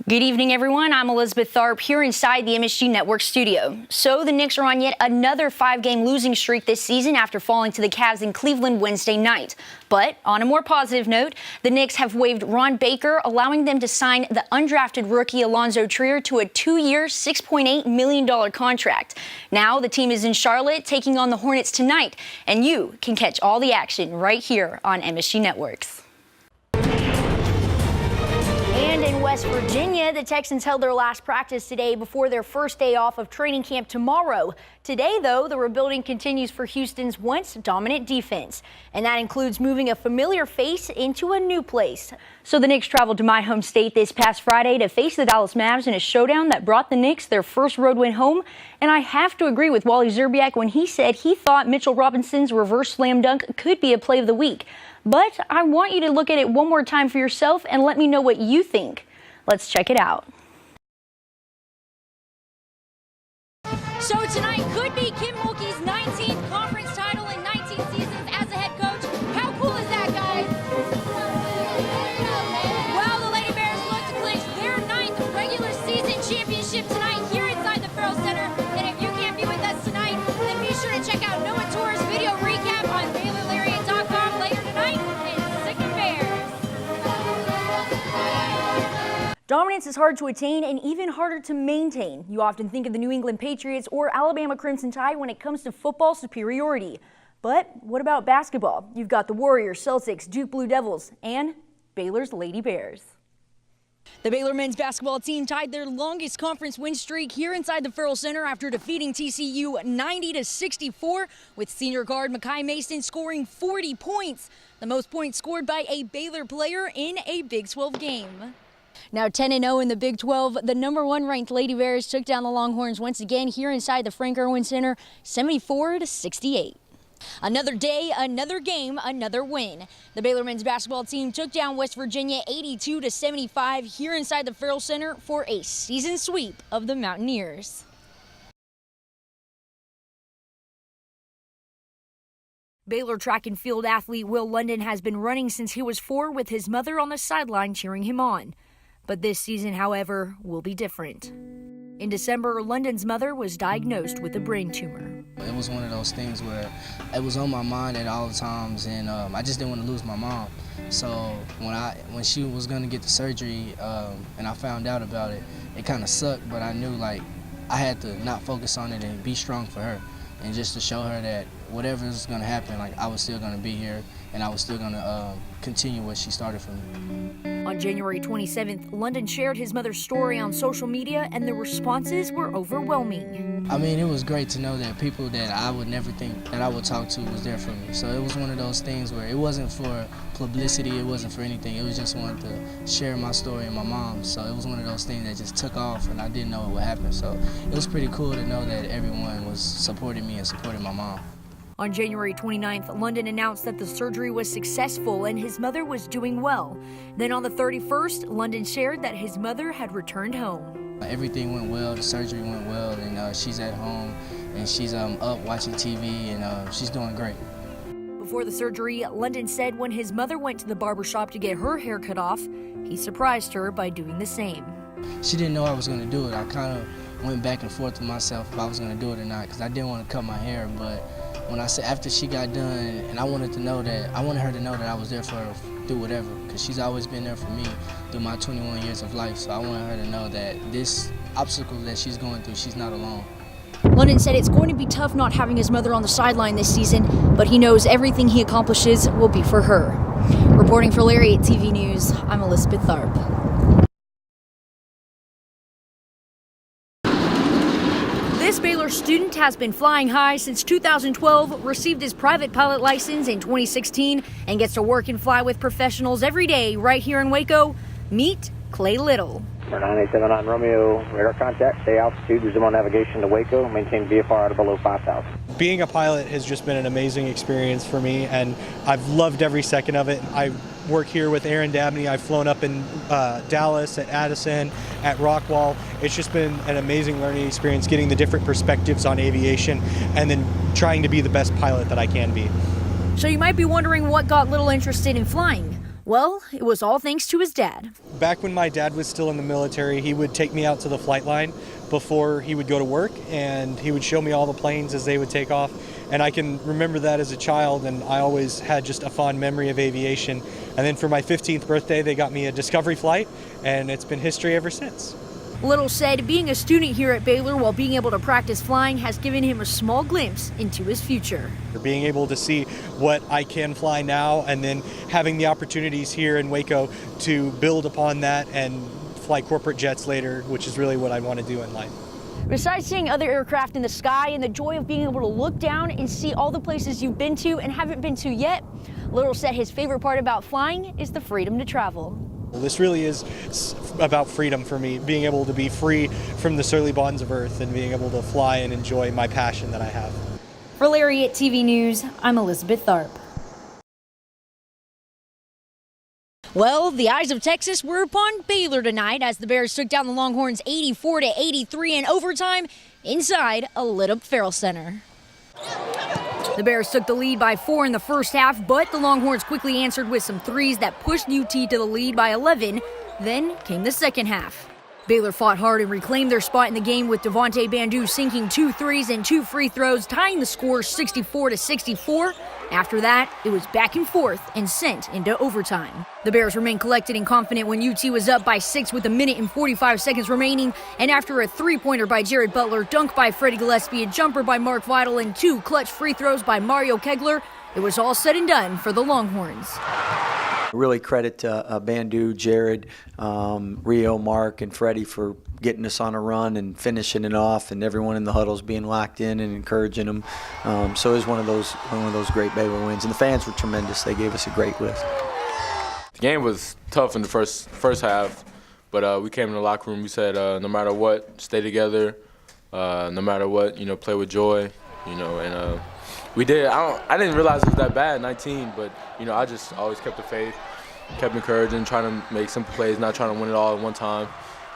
Good evening, everyone. I'm Elisabeth Tharp here inside the MMJ Network studio. So the Knicks are on yet another 5-game losing streak this season after falling to the Cavs in Cleveland Wednesday night. But on a more positive note, the Knicks have waived Ron Baker, allowing them to sign the undrafted rookie Alonzo Trier to a 2-year, $6.8 million contract. Now the team is in Charlotte taking on the Hornets tonight, and you can catch all the action right here on MMJ Networks. And in West Virginia, the Texans held their last practice today before their first day off of training camp tomorrow. Today, though, the rebuilding continues for Houston's once dominant defense, and that includes moving a familiar face into a new place. So the Knicks traveled to my home state this past Friday to face the Dallas Mavs in a showdown that brought the Knicks their first road win home. And I have to agree with Wally Szczerbiak when he said he thought Mitchell Robinson's reverse slam dunk could be a play of the week. But I want you to look at it one more time for yourself and let me know what you think. Let's check it out. So tonight could be Kim Mulkey's 19th conference title in 19 seasons as a head coach. How cool is that, guys? Well, the Lady Bears look to clinch their 9th regular season championship tonight here inside the Farrell Center. And if you can't be with us tonight, then be sure to check out Noah Tour's video recap on BaylorLariat.com later tonight. Dominance is hard to attain and even harder to maintain. You often think of the New England Patriots or Alabama Crimson Tide when it comes to football superiority. But what about basketball? You've got the Warriors, Celtics, Duke Blue Devils, and Baylor's Lady Bears. The Baylor men's basketball team tied their longest conference win streak here inside the Farrell Center after defeating TCU 90-64, with senior guard Makai Mason scoring 40 points, the most points scored by a Baylor player in a Big 12 game. Now 10-0 in the Big 12, the #1 ranked Lady Bears took down the Longhorns once again here inside the Frank Irwin Center, 74-68. Another day, another game, another win. The Baylor men's basketball team took down West Virginia 82-75 here inside the Farrell Center for a season sweep of the Mountaineers. Baylor track and field athlete Will London has been running since he was 4 with his mother on the sideline cheering him on. But this season, however, will be different. In December, London's mother was diagnosed with a brain tumor. It was one of those things where it was on my mind at all times, and I just didn't want to lose my mom. So when she was going to get the surgery and I found out about it, it kind of sucked, but I knew like I had to not focus on it and be strong for her, and just to show her that whatever is going to happen, like I was still going to be here and I was still going to continue what she started for me. On January 27th, London shared his mother's story on social media, and the responses were overwhelming. I mean, it was great to know that people that I would never think that I would talk to was there for me. So it was one of those things where it wasn't for publicity, it wasn't for anything. It was just wanted to share my story and my mom. So it was one of those things that just took off, and I didn't know it would happen. So it was pretty cool to know that everyone was supporting me and supporting my mom. On January 29th, London announced that the surgery was successful and his mother was doing well. Then on the 31st, London shared that his mother had returned home. Everything went well, the surgery went well, and she's at home, and she's up watching TV, and she's doing great. Before the surgery, London said when his mother went to the barbershop to get her hair cut off, he surprised her by doing the same. She didn't know I was going to do it. I kind of went back and forth with myself if I was going to do it or not, because I didn't want to cut my hair, but when I said after she got done, and I wanted her to know that I was there for her through whatever, because she's always been there for me through my 21 years of life. So I wanted her to know that this obstacle that she's going through, she's not alone. London said it's going to be tough not having his mother on the sideline this season, but he knows everything he accomplishes will be for her. Reporting for Lariat TV News, I'm Elisabeth Tharp. This Baylor student has been flying high since 2012, received his private pilot license in 2016, and gets to work and fly with professionals every day right here in Waco. Meet Clay Little. 9879 Romeo, radar contact, stay altitude, resume on navigation to Waco, maintain VFR at below 5,000. Being a pilot has just been an amazing experience for me, and I've loved every second of it. I work here with Aaron Dabney. I've flown up in Dallas, at Addison, at Rockwall. It's just been an amazing learning experience, getting the different perspectives on aviation, and then trying to be the best pilot that I can be. So you might be wondering what got Little interested in flying. Well, it was all thanks to his dad. Back when my dad was still in the military, he would take me out to the flight line before he would go to work, and he would show me all the planes as they would take off. And I can remember that as a child, and I always had just a fond memory of aviation. And then for my 15th birthday, they got me a Discovery flight, and it's been history ever since. Little said being a student here at Baylor while being able to practice flying has given him a small glimpse into his future. Being able to see what I can fly now, and then having the opportunities here in Waco to build upon that and fly corporate jets later, which is really what I want to do in life. Besides seeing other aircraft in the sky and the joy of being able to look down and see all the places you've been to and haven't been to yet, Little said his favorite part about flying is the freedom to travel. This really is about freedom for me, being able to be free from the surly bonds of earth and being able to fly and enjoy my passion that I have. For Lariat TV News, I'm Elisabeth Tharp. Well, the eyes of Texas were upon Baylor tonight as the Bears took down the Longhorns 84-83 in overtime inside a lit-up Farrell Center. The Bears took the lead by 4 in the first half, but the Longhorns quickly answered with some threes that pushed UT to the lead by 11. Then came the second half. Baylor fought hard and reclaimed their spot in the game with Devontae Bandu sinking 2 threes and 2 free throws, tying the score 64-64. After that, it was back and forth and sent into overtime. The Bears remained collected and confident when UT was up by 6 with 1 minute and 45 seconds remaining, and after a three-pointer by Jared Butler, dunk by Freddie Gillespie, a jumper by Mark Vidal, and 2 clutch free throws by Mario Kegler, it was all said and done for the Longhorns. Really credit to Bandu, Jared, Rio, Mark, and Freddie for getting us on a run and finishing it off, and everyone in the huddles being locked in and encouraging them. So it was one of those great Baylor wins, and the fans were tremendous. They gave us a great lift. The game was tough in the first half, but we came in the locker room. We said, no matter what, stay together. No matter what, play with joy. And we did. I didn't realize it was that bad, 19, but I just always kept the faith, kept encouraging, trying to make simple plays, not trying to win it all at one time.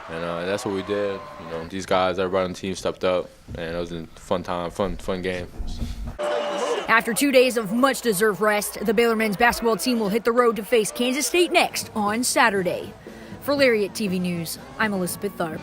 And that's what we did. These guys, everybody on the team stepped up, and it was a fun time, fun game. After 2 days of much-deserved rest, the Baylor men's basketball team will hit the road to face Kansas State next on Saturday. For Lariat TV News, I'm Elisabeth Tharp.